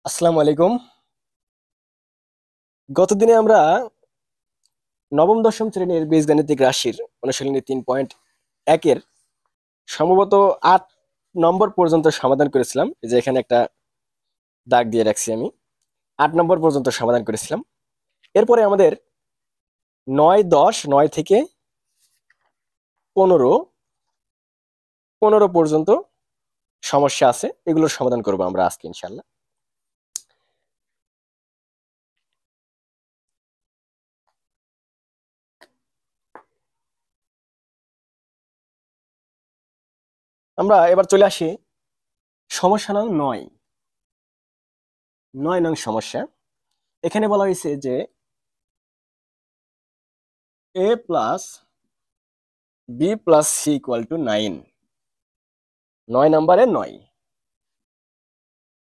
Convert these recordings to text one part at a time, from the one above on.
আসসালামু আলাইকুম। গতদিনে আমরা নবম দশম শ্রেণীর বীজগাণিতিক রাশির অনুশীলনী 3.1-এর সম্ভবত 8 নম্বর পর্যন্ত সমাধান করেছিলাম। এই যে এখানে একটা দাগ দিয়ে রাখছি আমি। 8 নম্বর পর্যন্ত সমাধান করেছিলাম। এরপরে আমাদের 9, 10, 9 থেকে 15, 15 পর্যন্ত সমস্যা আছে, এগুলোর সমাধান করবো আমরা আজকে ইনশাল্লাহ। আমরা এবার চলে আসি সমস্যা নং 9, 9 নং সমস্যা। এখানে বলা হয়েছে যে a plus b plus c equal to 9, 9 নম্বরে 9,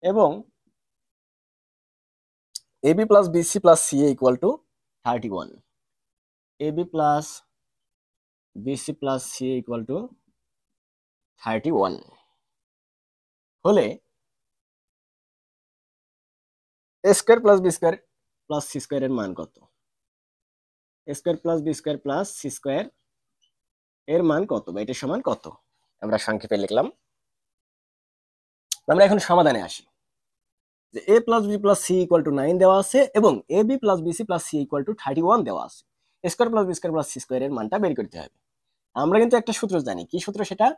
এবং ab plus bc plus ca equal to 31, ab plus bc plus ca equal to 31 হলে a square plus B square plus C square এর মান কত? a square plus B square plus C square এর মান কত বা এটা সমান কত? আমরা সংক্ষেপে লিখলাম। আমরা এখন সমাধানে আসি। যে a plus B plus C equal to 9 দেওয়া আছে এবং A B plus BC plus C equal to 31 দেওয়া আছে। A square plus B square plus C square এর মানটা বের করতে হবে। আমরা কিন্তু একটা সূত্র জানি, কি সূত্র সেটা?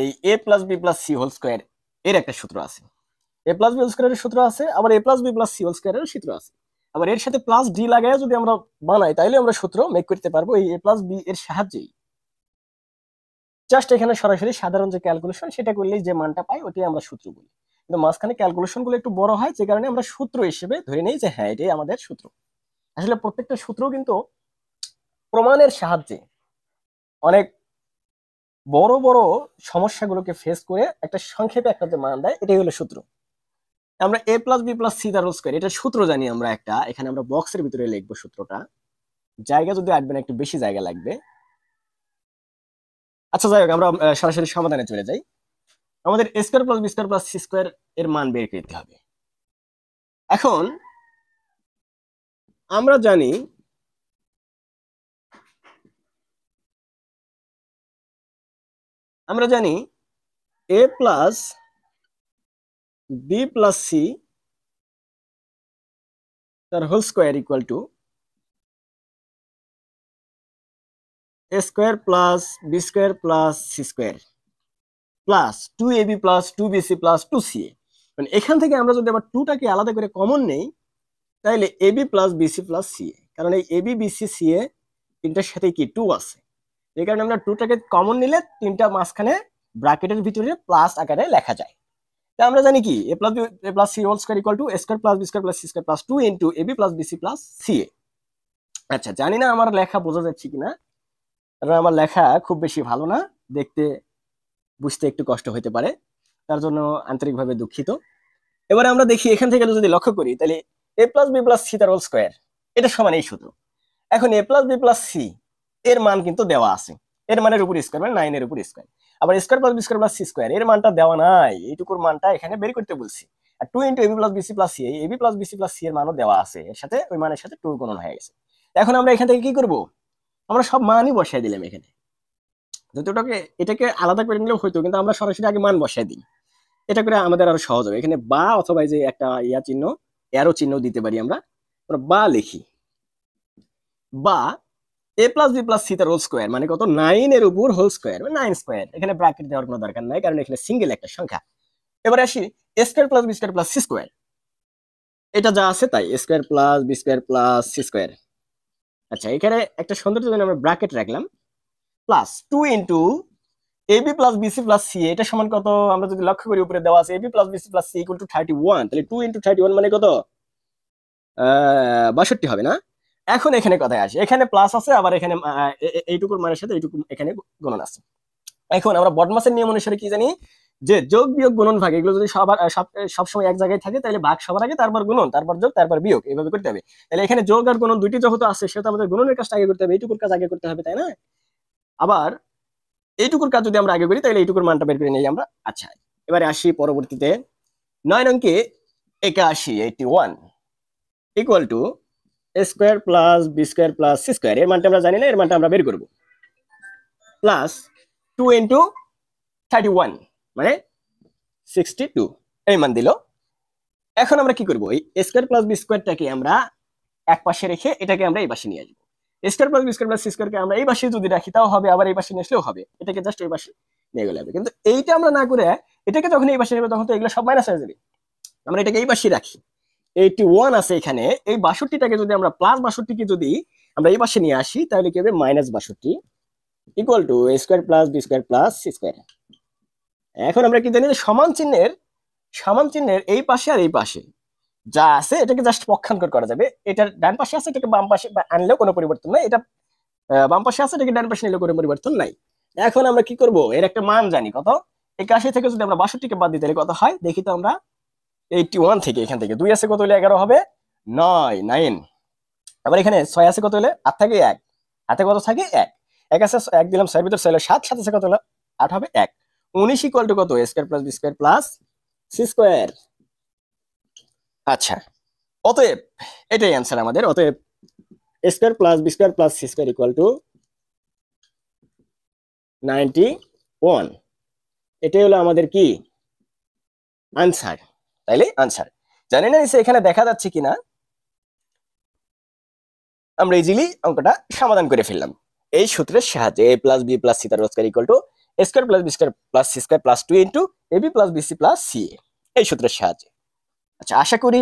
এই A plus B plus C whole square এর একটা সূত্র আছে, এ প্লাস বি হোল স্কোয়ারের সূত্র আছে, আবার A plus B plus C whole স্কোয়ারের সূত্র আছে। আবার এর সাথে প্লাস ডি লাগায় যদি আমরা বানাই তাইলে আমরা সূত্র মেক করতে পারবো এই এ প্লাস বি এর সাহায্যেই। জাস্ট এখানে সরাসরি সাধারণ যে ক্যালকুলেশন সেটা করলেই যে মানটা পাই ওটাই আমরা সূত্র বলি। কিন্তু মাঝখানে ক্যালকুলেশন গুলো একটু বড় হয়, যে কারণে আমরা সূত্র হিসেবে ধরে নেই যে হ্যাঁ এটাই আমাদের সূত্র। আসলে প্রত্যেকটা সূত্র কিন্তু প্রমাণের সাহায্যে অনেক বড় বড় সমস্যাগুলোকে ফেস করে একটা সংক্ষেপে একটা যে মান দেয় এটাই হলো সূত্র। আমরা এ প্লাস বি প্লাস সি তার হোল স্কয়ার এটা সূত্র জানি আমরা একটা, এখানে আমরা বক্সের ভিতরে লিখবো সূত্রটা। জায়গা যদি আসবে না, একটু বেশি জায়গা লাগবে। আচ্ছা যাই হোক, আমরা সরাসরি সমাধানে চলে যাই। আমাদের A square plus B square plus C square এর মান বের করতে হবে। এখন আমরা জানি A plus B plus C তার whole square equal to A square plus B square plus C square plus 2ab plus 2bc plus 2ca। মানে এখান থেকে আমরা যদি আবার 2টাকে আলাদা করে কমন নেই তাহলে AB plus BC plus CA, কারণ এই এবি বিসি সিএ তিনটার সাথে কি 2 আছে, এই কারণে আমরা 2টাকে কমন নিলে তিনটা মাঝখানে ব্র্যাকেটের ভিতরে প্লাস আকারে লেখা যায়। তা আমরা জানি কি A plus C whole square equal to A square plus B square plus C square plus 2 into AB plus BC plus CA. আচ্ছা, জানি না আমার লেখা বোঝা যাচ্ছে কিনা, কারণ আমার লেখা খুব বেশি ভালো না, দেখতে বুঝতে একটু কষ্ট হতে পারে, তার জন্য আন্তরিকভাবে দুঃখিত। এবারে আমরা দেখি এখান থেকে যদি লক্ষ্য করি তাহলে A plus B plus C তার হোল স্কয়ার এটা সমান এই সূত্র। এখন এ প্লাস বি প্লাস সি এর মান কিন্তু দেওয়া আছে, এর মানের উপর স্কয়ার মানে 9 এর উপর স্কয়ার। আবার square plus B square plus C square এর মানটা দেওয়া নাই, এইটুকুর মানটা এখানে বের করতে বলছি। আর 2 into AB plus BC plus C, AB plus BC plus C এর মানও দেওয়া আছে, এর সাথে ওই মানের সাথে 2 গুণন হয়ে গেছে। এখন আমরা এখান থেকে কি করব? আমরা সব মানই বসাই দিলাম এখানে। যতটাকে এটাকে আলাদা করে নিলেও হয়তো, কিন্তু আমরা সরাসরি আগে মান বসাই দিই, এটা করে আমাদের আরো সহজ হবে। এখানে বা অথবা এই যে একটা ইয়া চিহ্ন, এরো চিহ্ন দিতে পারি আমরা। আমরা বা লিখি, বা এ প্লাস বি প্লাস সি তার হোল স্কোয়ার মানে কত? 9 এর উপর হোল স্কোয়ার মানে 9 স্কোয়ার। এখানে ব্র্যাকেট দেওয়ার কোনো দরকার নাই, কারণ এখানে সিঙ্গেল একটা সংখ্যা। এবারে আসি A square plus B square plus C square, এটা যা আছে তাই, A square plus B square plus C square. আচ্ছা, এখানে একটা সৌন্দর্য জন্য আমরা ব্র্যাকেট রাখলাম, plus 2 into AB plus BC plus C, এটা সমান কত? আমরা যদি লক্ষ্য করি উপরে দেওয়া আছে AB plus BC plus C equal to 31, তাহলে 2 ইন্টু 31 মানে কত? 62 হবে না? এখন এখানে কথায় আসে, এখানে প্লাস আছে, আবার এখানে এইটুকুর মানের সাথে এইটুকু এখানে গুণন আছে। এখন আমরা বডমাসের নিয়ম অনুসারে কি জানি, যে যোগ বিয়োগ গুণন ভাগ এগুলো যদি সবার সবসময় এক জায়গায় থাকে তাহলে ভাগ সবার আগে, তারপর গুণন, তারপর যোগ, তারপর বিয়োগ, এইভাবে করতে হবে। তাহলে এখানে যোগ আর গুণন দুইটি যেহেতু আছে সেহেতু আমাদের গুণনের কাজটা আগে করতে হবে, এইটুকুর কাজ আগে করতে হবে, তাই না? আবার এইটুকুর কাজ যদি আমরা আগে করি তাহলে এইটুকুর মানটা বের করে নিই আমরা। আচ্ছা, এবারে আসি পরবর্তীতে 9 অঙ্কে 81 81 equal to A square plus B square plus C square, এর মানটা আমরা জানি না, এর মানটা আমরা বের করবো, প্লাস 2 ইন্টু 31 মানে 62 এই মান দিল। এখন আমরা কি করবো, এই এ স্কোয়ার প্লাস বি স্কোয়ারটাকে আমরা এক পাশে রেখে এটাকে আমরা এই পাশে নিয়ে আসবো। A square plus B square plus C স্কোয়ারকে আমরা এই পাশে যদি রাখি তাও হবে, আবার এই পাশে নিয়ে আসলেও হবে, এটাকে জাস্ট এই পাশে নিয়ে গেলে হবে। কিন্তু এইটা আমরা না করে এটাকে যখন এই পাশে নেবো তখন তো এগুলো সব মাইনাস হয়ে যাবে, আমরা এটাকে এই পাশে রাখি। 81 আছে এখানে, এই 62টাকে যদি আমরা প্লাস 62কে যদি আমরা এই পাশে নিয়ে আসি তাহলে কি হবে, minus 62 equal to A square plus B square plus C square. এখন আমরা কি জানি যে সমান চিহ্নের এই পাশে আর এই পাশে যা আছে এটাকে জাস্ট পক্ষান্তর করা যাবে, এটার ডান পাশে আছে এটাকে বাম পাশে আনলেও কোনো পরিবর্তন নাই, এটা বাম পাশে আছে এটাকে ডান পাশে নিলেও কোনো পরিবর্তন নাই। এখন আমরা কি করব, এর একটা মান জানি কত, 81 থেকে যদি আমরা 62কে বাদ দিই তাহলে কত হয় দেখি তো আমরা। 81 থেকে এখান থেকে 2 আছে কত হলে 11 হবে, 9 আবার এখানে 6 আছে কত হলে 8 থাকে 1, হাতে কত থাকে 1, 1 আছে 1 দিলাম 6 এর ভিতর 6 হলো 7, 7 আছে কত হলো 8 হবে 1, 19 ইকুয়াল টু কত, A square plus B square plus C square. আচ্ছা, অতএব এটাই অ্যান্সার আমাদের, অতএব A square plus B square plus C square equal to 91, এটাই হলো আমাদের কি আনসার। তাইলে আনসার জানি না এখানে দেখা যাচ্ছে কিনা, আমরা ইজিলি অঙ্কটা সমাধান করে ফেললাম এই সূত্রের সাহায্যে। A plus B plus C তার square equal to A square plus B square plus C square plus 2 into A B plus B C plus C, এই সূত্রের সাহায্যে। আচ্ছা, আশা করি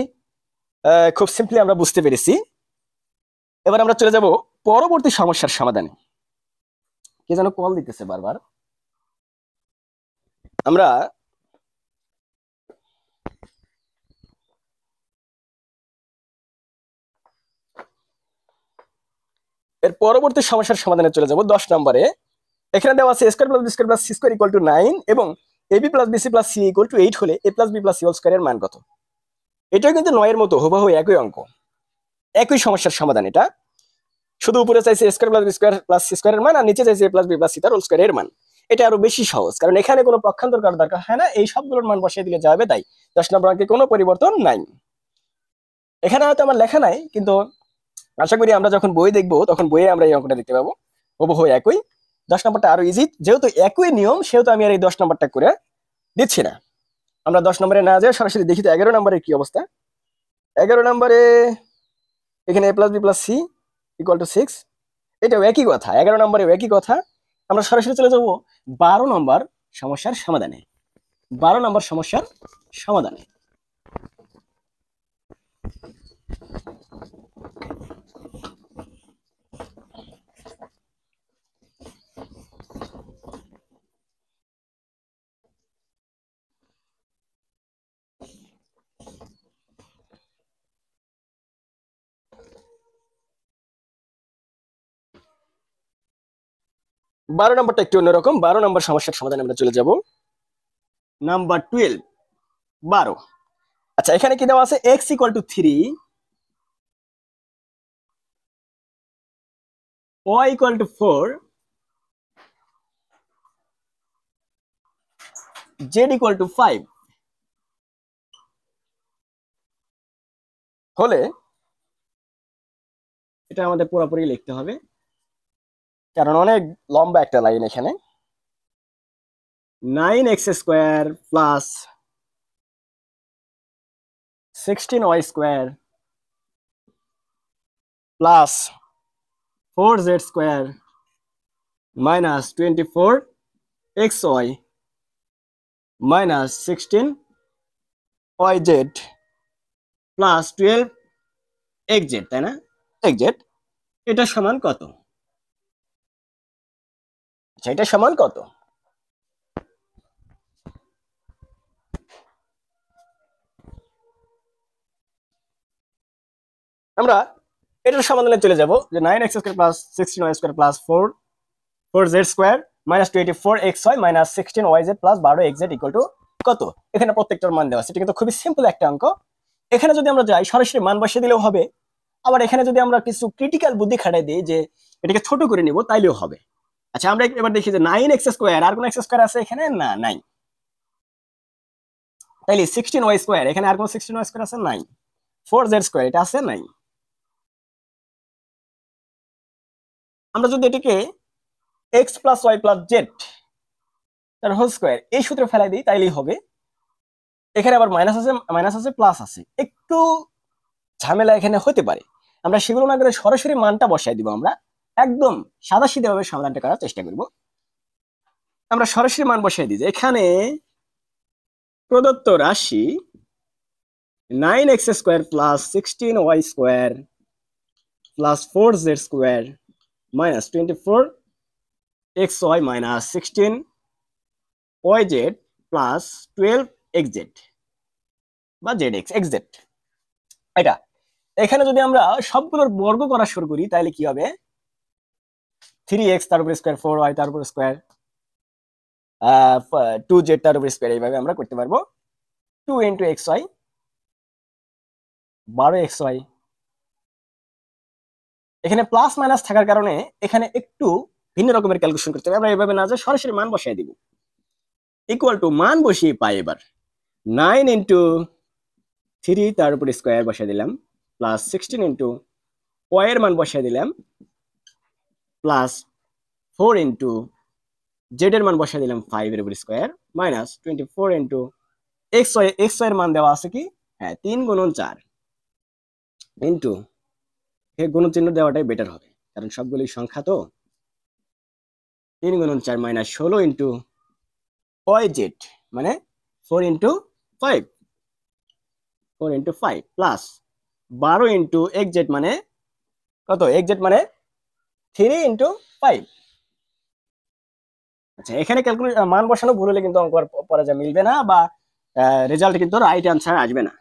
খুব সিম্পলি আমরা বুঝতে পেরেছি। এবার আমরা চলে যাব পরবর্তী সমস্যার সমাধানে। কে যেন কল দিতেছে বারবার, আমরা এর পরবর্তী সমস্যার সমাধানে চলে যাব 10 নম্বরে। এখানে দেওয়া আছে square plus B square plus C square equal to 9 এবং AB plus BC plus C equal to 8 হলে A plus B plus C whole স্কয়ারের মান কত। এটাও কিন্তু 9 এর মতো হুবহু একই অঙ্ক, একই সমস্যার সমাধান। এটা শুধু উপরে চাইছে square plus B square plus C স্কয়ারের মান আর নিচে চাইছে A plus B plus C তার হোল স্কয়ারের মান। এটা আরো বেশি সহজ, কারণ এখানে কোনো পক্ষান্তর করার দরকার হয় না, এই সবগুলোর মান বসিয়ে দিলে যাবে। তাই 10 নম্বর অঙ্কে কোনো পরিবর্তন নাই। এখানে হয়তো আমার লেখা নাই, কিন্তু আশা করি আমরা যখন বই দেখবো তখন বইয়ে আমরা এই অঙ্কটা দেখতে পাবো হুবহু একই। 10 নম্বরটা আরো ইজি, যেহেতু একই নিয়ম সেহেতু আমি আর এই 10 নম্বরটা করে দিচ্ছি না। আমরা 10 নম্বরে না যাই সরাসরি দেখি তো 11 নম্বরের কি অবস্থা। 11 নম্বরে এখানে A plus B plus C equal to 6, এটাও একই কথা, 11 নম্বরেও একই কথা। আমরা সরাসরি চলে যাব 12 নম্বর সমস্যার সমাধানে। 12 নম্বর সমস্যার সমাধানে বারো নম্বরটা একটু অন্যরকম। 12 নম্বর সমস্যার সমাধানে আমরা চলে যাব নাম্বার 12, 12। আচ্ছা, এখানে কি দেওয়া আছে, x equal to 3, y equal to 4, z equal to 5 হলে, এটা আমাদের পুরোপুরি লিখতে হবে কারণ অনেক লম্বা একটা লাইন এখানে। 9x square plus 16y square plus 4z square minus 24xy minus 16yz plus 12xz, তাই না, xz, এটা সমান কত? আচ্ছা, এটা সমান কত? আমরা এটার সমাধানে চলে যাব যে 9x square plus 16y square plus 4z square minus 24xy minus 16yz plus 12xz equal to কত। এখানে প্রত্যেকটার মান দেওয়া আছে, এটা কিন্তু খুবই সিম্পল একটা অঙ্ক। এখানে যদি আমরা যাই সরাসরি মান বসিয়ে দিলেও হবে, আবার এখানে যদি আমরা কিছু ক্রিটিক্যাল বুদ্ধি খাটাই দিই যে এটাকে ছোট করে নিব তাইলেও হবে। আচ্ছা, আমরা এবার দেখি যে 9x স্কয়ার, আর কোন x স্কয়ার আছে এখানে? না, নাই। তাইলে 16y স্কয়ার, এখানে আর কোন 16y স্কয়ার আছে নাই, 4z স্কয়ার এটা আছে নাই। আমরা যদি এটাকে x + y + z তার হোল স্কয়ার এই সূত্রে ফেলাই দিই তাইলেই হবে। এখানে আবার মাইনাস আছে প্লাস আছে, একটু ঝামেলা এখানে হতে পারে, আমরা সেগুলো না করে সরাসরি মানটা বসাই দিব। আমরা একদম সাদাসিধে ভাবে সমাধানটা করার চেষ্টা করব। আমরা সরাসরি মান বসাই দিই যে এখানে প্রদত্ত রাশি 9x square plus 16y square plus 4z square minus 24xy minus 16yz plus 12xz বা zx xz, এটা এখানে যদি আমরা সবগুলোর বর্গ করা শুরু করি তাহলে কি হবে, 3x তার উপর স্কয়ার, 4y তার উপর স্কয়ার, 2z তার উপর স্কয়ার, এইভাবে আমরা করতে পারবো। 2 × xy 12xy, এখানে প্লাস মাইনাস থাকার কারণে এখানে একটু ভিন্ন রকমের ক্যালকুলেশন করতে হবে। আমরা এইভাবে না যে সরাসরি মান বসাই দিব, ইকুয়াল টু মান বসিয়ে পাই এবার 9 × 3 তার উপর স্কয়ার বসাই দিলাম প্লাস 16 × y এর মান বসাই দিলাম প্লাস 4 × z এর মান বসাই দিলাম 5 এর উপর স্কয়ার মাইনাস 24 × xy এর মান দেওয়া আছে কি, হ্যাঁ 3 × 4 ইনটু, এই গুণ চিহ্ন দেওয়াটাই বেটার হবে কারণ সবগুলি সংখ্যা তো। 3 × 4 মাইনাস 16 × yz মানে 4 × 5, 4 × 5 প্লাস 12 × xz মানে কত, xz মানে 3 × 5। আচ্ছা, এখানে মান বসানো ভুল হলে কিন্তু অঙ্ক পরে যা মিলবে না বা রেজাল্ট কিন্তু রাইট অ্যান্সার আসবে না।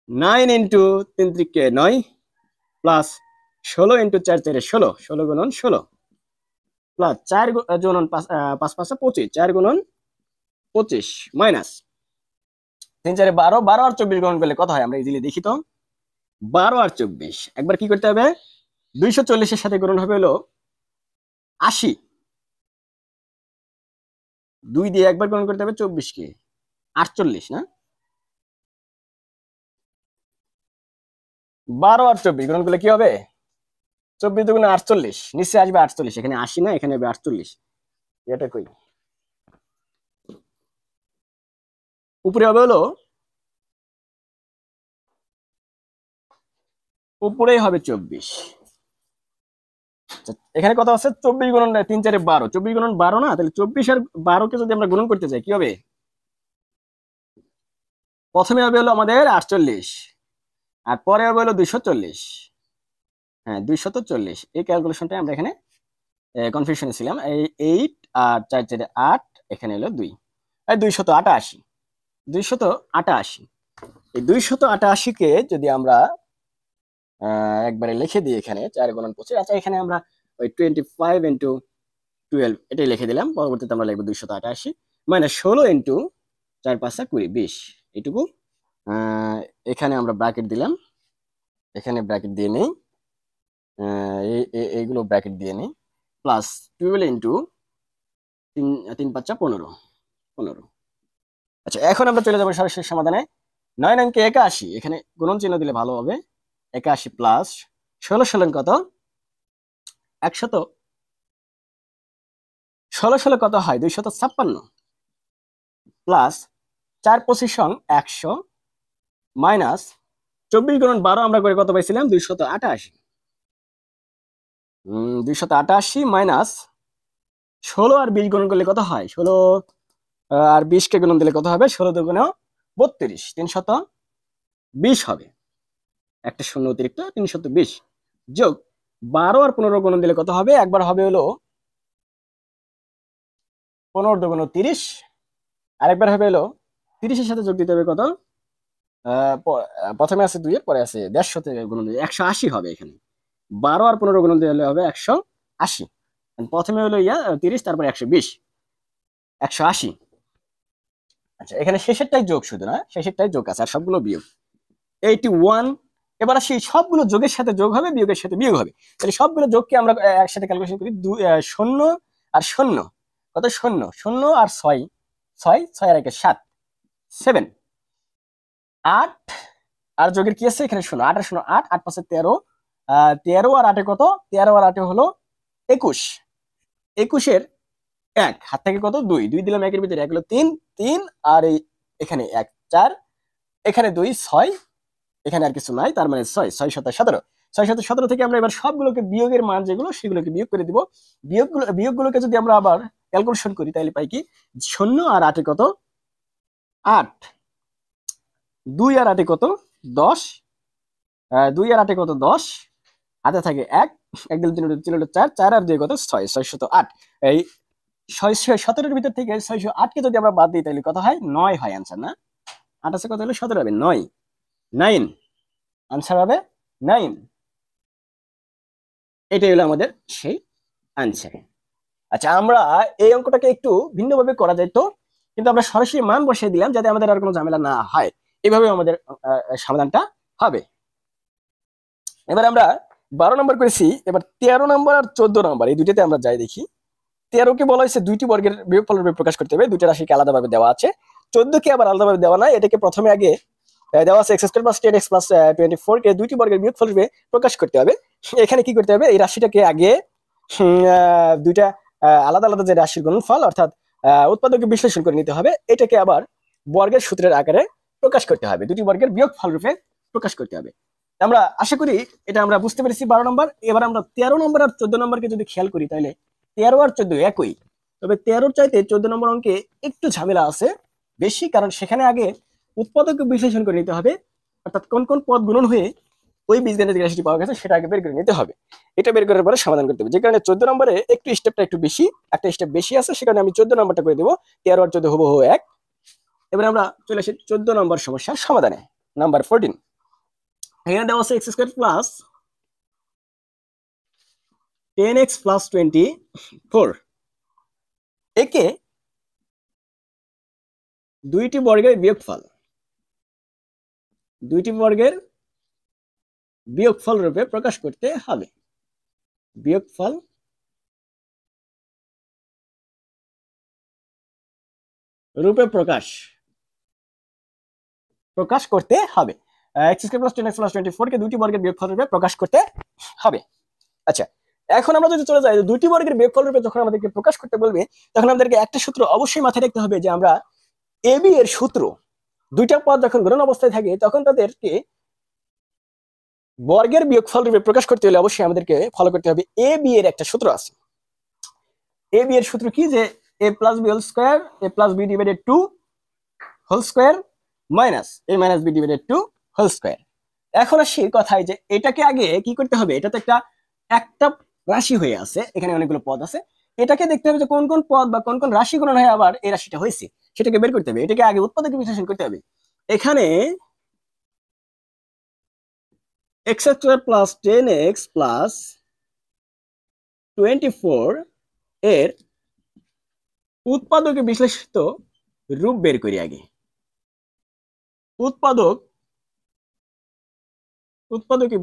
9 × 3 × 9 প্লাস 16 × 4 × 16, 16 × 16 প্লাস 4 × 5 5 25, 4 × 25 মাইনাস 3 4 12, 12 আর 24 গুণন করলে কত হয় আমরা ইজিলি দেখি তো। 12 আর 24 একবার কি করতে হবে, 240 এর সাথে গুণন হবে হলো 80, 2 দিয়ে একবার গুণন করতে হবে 24 কে, 48 না, 12 আর 24 গুণন করলে কি হবে, 24 দুগুণে 48, নিচে আসবে 48, এখানে 80 না, এখানে হবে 48, এটা কই উপরে হবে হলো, উপরেই হবে 24। এখানে কত আছে, 24 গুণন 3 4 12, 24 গুণন 12 না, তাহলে 24 আর 12 কে যদি আমরা গুণন করতে চাই কি হবে, প্রথমে হবে হলো আমাদের 48 আর পরে হবে হলো 240, হ্যাঁ 240। এই ক্যালকুলেশনটা আমরা এখানে কনফিউশনে ছিলাম। এই 8 আর 4 4 8, এখানে হলো 2, এই 288, 288। এই 288 কে যদি আমরা একবারে লিখে দিই এখানে 4 × 25, আচ্ছা এখানে আমরা ওই 25 × 12 এটাই লিখে দিলাম, পরবর্তীতে আমরা লিখব 288 মাইনাস 16 × 4 5 20 20, এইটুকু এখানে আমরা ব্র্যাকেট দিলাম, এখানে ব্র্যাকেট দিয়ে নেই, এইগুলো ব্র্যাকেট দিয়ে নেই, প্লাস 12 × 3 3 5 15 15। আচ্ছা, এখন আমরা চলে যাবো সরাসরি সমাধানে। 9 9 কে 81, এখানে গুণন চিহ্ন দিলে ভালো হবে, 81 প্লাস 16 16 কত, 100, 16 16 কত হয় 256 প্লাস 4 25 100 মাইনাস 24 × 12 আমরা করে কত পাইছিলাম 288, 288 মাইনাস 16 আর 20 গুণন করলে কত হয়, 16 আর 20 কে গুণন দিলে কত হবে, 16 দুগুণে 32, 320 হবে, একটা শূন্য অতিরিক্ত 320 যোগ 12 আর 15 গুণন দিলে কত হবে, একবার হবে হলো 15 দুগুণে 30, আরেকবার হবে হলো 30 এর সাথে যোগ দিতে হবে কত, প্রথমে আছে 2 এর পরে আছে 150 থেকে গুণন দিলে 180 হবে। এখানে 12 আর 15 গুণন দিলে হবে 180, প্রথমে হলো 30, তারপর 120, 180। আচ্ছা, এখানে শেষেরটাই যোগ, শুধু না শেষেরটাই যোগ আছে আর সবগুলো বিয়োগ, 81। এবার আসি সবগুলো যোগের সাথে যোগ হবে, বিয়োগের সাথে বিয়োগ হবে, তাহলে সবগুলো যোগকে আমরা একসাথে ক্যালকুলেশন করি, 0 আর 0 কত, 0 0 আর 6 6 6 আর 1 7, 7 8 আর যোগের কি আছে এখানে শোনো 8 আর শোনো 8 8 5 13 13 আর 8 কত 13 আর 8 হলো 21 21 এর 1 হাত থেকে কত 2 2 দিলাম একের ভিতরে 1 হলো 3 3 আর এই এখানে 1 4 এখানে 2 6 এখানে আর কিছু নাই তার মানে 6 6 7 17 6 7 17 থেকে আমরা এবার সবগুলোকে বিয়োগের মান যেগুলো সেগুলোকে বিয়োগ করে দিব বিয়োগগুলোকে যদি আমরা আবার ক্যালকুলেশন করি তাহলে পাই কি 0 আর 8 কত 8 2 আর 8 কত 10 2 আর 8 কত 10 হাতে থাকে 1 1 দিলে 3 3 হলো 4 4 আর 2 কত 6 608 এই 617 এর ভিতর থেকে 608 কে যদি আমরা বাদ দিই তাহলে কত হয় 9 হয় आंसर না 8 আছে কত হলো 17 হবে 9 9 आंसर হবে 9 এটাই হলো আমাদের সেই आंसर আচ্ছা আমরা এই অঙ্কটাকে একটু ভিন্নভাবে করা যায় তো কিন্তু আমরা সরাসরি মান বসিয়ে দিলাম যাতে আমাদের আর কোনো ঝামেলা না হয় এইভাবে আমাদের সমাধানটা হবে এবার আমরা 12 নম্বর করেছি এবার 13 নম্বর আর 14 নম্বর এই দুইটাতে আমরা যাই দেখি 13 কে বলা হয়েছে দুইটি বর্গের বিয়োগফল রূপে প্রকাশ করতে হবে দুইটা রাশিকে আলাদাভাবে দেওয়া আছে 14 কে আবার আলাদাভাবে দেওয়া নাই এটাকে প্রথমে আগে দেওয়া আছে x² + 10x + 24 কে দুইটি বর্গের বিয়োগফল রূপে প্রকাশ করতে হবে এখানে কি করতে হবে এই রাশিটাকে আগে দুইটা আলাদা আলাদা যে রাশির গুণফল অর্থাৎ উৎপাদকে বিশ্লেষণ করে নিতে হবে এটাকে আবার বর্গের সূত্রের আকারে প্রকাশ করতে হবে দুটি বর্গের বিয়োগফল রূপে প্রকাশ করতে হবে আমরা আশা করি এটা আমরা বুঝতে পেরেছি 12 নম্বর এবার আমরা 13 নম্বর আর 14 নম্বরকে যদি খেয়াল করি তাহলে 13 আর 14 একই তবে 13 এর চাইতে 14 নম্বর অঙ্কে একটু ঝামেলা আছে বেশি কারণ সেখানে আগে উৎপাদক বিশ্লেষণ করে নিতে হবে অর্থাৎ কোন কোন পদ গুণন হয়ে ওই বীজগণিত রাশিটি পাওয়া গেছে সেটা আগে বের করে নিতে হবে এটা বের করার পরে সমাধান করতে হবে যে কারণে 14 নম্বরে একটু স্টেপটা একটু বেশি একটা স্টেপ বেশি আছে সেখানে আমি 14 নম্বরটা করে দেব 13 আর 14 হুবহু এক এবার আমরা চলে আসি 14 নম্বর সমস্যার সমাধানে নাম্বার 14 এখানে দেওয়া আছে x² + 10x + 24 একে দুইটি বর্গের বিয়োগফল রূপে প্রকাশ করতে হবে বিয়োগফল রূপে প্রকাশ করতে হবে x² + 10x + 24 কে দুইটি বর্গের বিয়োগফল রূপে প্রকাশ করতে হবে আচ্ছা এখন আমরা যদি চলে যাই দুইটি বর্গের বিয়োগফল রূপে যখন আমাদেরকে প্রকাশ করতে বলবে তখন আমাদেরকে একটা সূত্র অবশ্যই মাথায় রাখতে হবে যে আমরা ab এর সূত্র দুইটা পদ যখন গুণন অবস্থায় থাকে তখন তাদেরকে বর্গের বিয়োগফল রূপে প্রকাশ করতে হলে অবশ্যই আমাদেরকে ফলো করতে হবে ab এর একটা সূত্র আছে ab এর সূত্র কি যে a + b whole square a + b divided 2 whole square minus a - b divided 2 whole square এখন আসি কথায় যে এটাকে আগে কি করতে হবে এটা তো একটা রাশি হয়ে আছে এখানে অনেকগুলো পদ আছে এটাকে দেখতে হবে যে কোন কোন পদ বা কোন কোন রাশি গুণন হয়ে আবার এই রাশিটা হয়েছে সেটাকে বের করতে হবে এটাকে আগে উৎপাদক বিশ্লেষণ করতে হবে এখানে x² + 10x + 24 এর উৎপাদকে বিশ্লেষিত রূপ বের করি আগে উৎপাদকে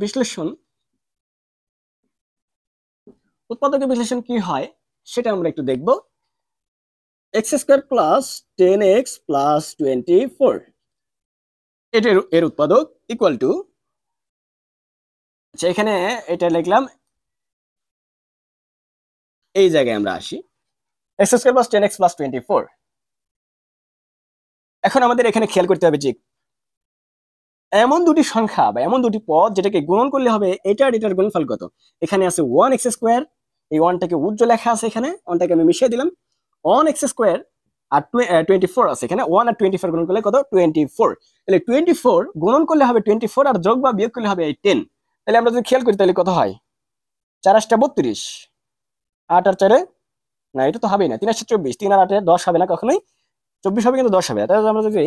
বিশ্লেষণ কি হয় সেটা আমরা একটু দেখব x² + 10x + 24 এর উৎপাদক ইকুয়াল টু আচ্ছা এখানে এটা লিখলাম এই জায়গায় আমরা আসি x² + 10x + 24 এখন আমাদের এখানে খেয়াল করতে হবে যে এমন দুটি সংখ্যা বা এমন দুটি পদ যেটাকে গুণন করলে হবে এটার গুণফল কত এখানে আছে 1x² এই 1টাকে উজ্জ্বল লেখা আছে এখানে 1টাকে আমি মিশিয়ে দিলাম 1x² আর 24 আছে এখানে 1 আর 24 গুণন করলে কত 24 তাহলে 24 গুণন করলে হবে 24 আর যোগ বা বিয়োগ করলে হবে 10 তাহলে আমরা যদি খেয়াল করি তাহলে কত হয় 4 * 32 8 আর 4 না এটা তো হবেই না 3 * 24 3 আর 8 10 হবে না কখনোই 24 হবে কিন্তু 10 হবে তাহলে আমরা যদি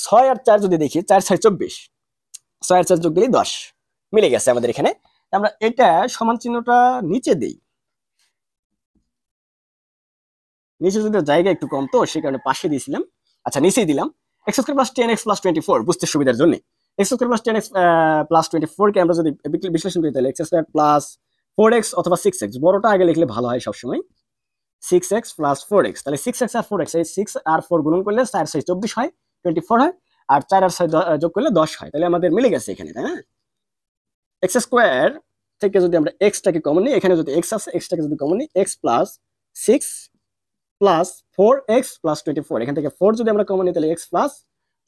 6 আর 4 যদি দেখি 4 × 6 = 24 6 আর 4 যোগ দিলে 10 মিলে গেছে আমাদের এখানে আমরা এটা সমান চিহ্নটা নিচে দেই নিচে যদি জায়গা একটু কম তো সেই কারণে পাশে দিয়েছিলাম আচ্ছা নিচেই দিলাম x² + 10x + 24 বুঝতে সুবিধার জন্য x² + 10x + 24 কে আমরা যদি বিশ্লেষণ করি তাহলে x² + 4x অথবা 6x বড়টা আগে লিখলে ভালো হয় সব সময় 6x + 4x তাহলে 6x আর 4x এই 6 আর 4 গুণন করলে 4 × 6 = 24 হয় 24 হয়, আর 4 আর 6 যোগ করলে 10 হয়। তাহলে আমাদের মিলে গেছে এখানে, তাই না? এক্স স্কোয়ার থেকে যদি আমরা এক্সটাকে কমন নিই, এখানে যদি এক্স আছে, এক্সটাকে যদি কমন নিই, x plus 6 plus 4x plus 24, এখান থেকে 4 যদি আমরা কমন নিই তাহলে এক্স প্লাস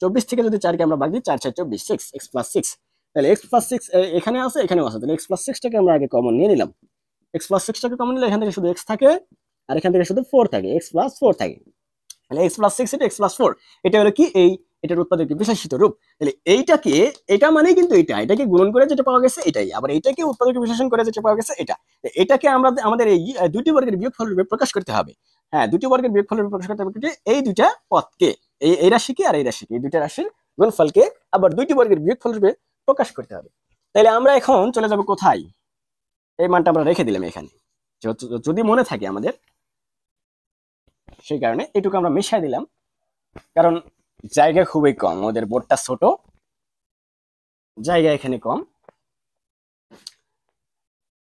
24 থেকে যদি 4 কে আমরা ভাগ দিই, 4 4 24, 6 এক্স প্লাস 6। তাহলে এক্স প্লাস 6 এখানে আছে, এখানেও আছে, তাহলে এক্স প্লাস 6টাকে আমরা আগে কমন নিয়ে নিলাম। এক্স প্লাস 6টাকে কমন নিলে এখান থেকে শুধু এক্স থাকে, আর এখান থেকে শুধু 4 থাকে, এক্স প্লাস 4 থাকে। তাহলে এক্স প্লাস 6 এটা এক্স প্লাস 4, এটা হলো কি এই এটার উৎপাদক বিশেষিত রূপ। তাহলে এইটাকে, এটা মানে কিন্তু এটাকে গুণন করে যেটা পাওয়া গেছে এটাই, আবার এইটাকে উৎপাদক বিশেষণ করে যেটা পাওয়া গেছে এটা। এটাকে আমরা আমাদের এই দুটি বর্গের বিয়োগফল রূপে প্রকাশ করতে হবে। হ্যাঁ, দুটি বর্গের বিয়োগফল রূপে প্রকাশ করতে হবে এই দুইটা পদকে, এই রাশিকে আর এই রাশিকে, এই দুইটা রাশির গুণফলকে আবার দুইটি বর্গের বিয়োগফল রূপে প্রকাশ করতে হবে। তাহলে আমরা এখন চলে যাব কোথায়? এই মানটা আমরা রেখে দিলাম এখানে, যদি মনে থাকে আমাদের, সেই কারণে এটুকু আমরা মিশাই দিলাম, কারণ জায়গা খুবই কম, ওদের বোর্ডটা ছোট, জায়গা এখানে কম।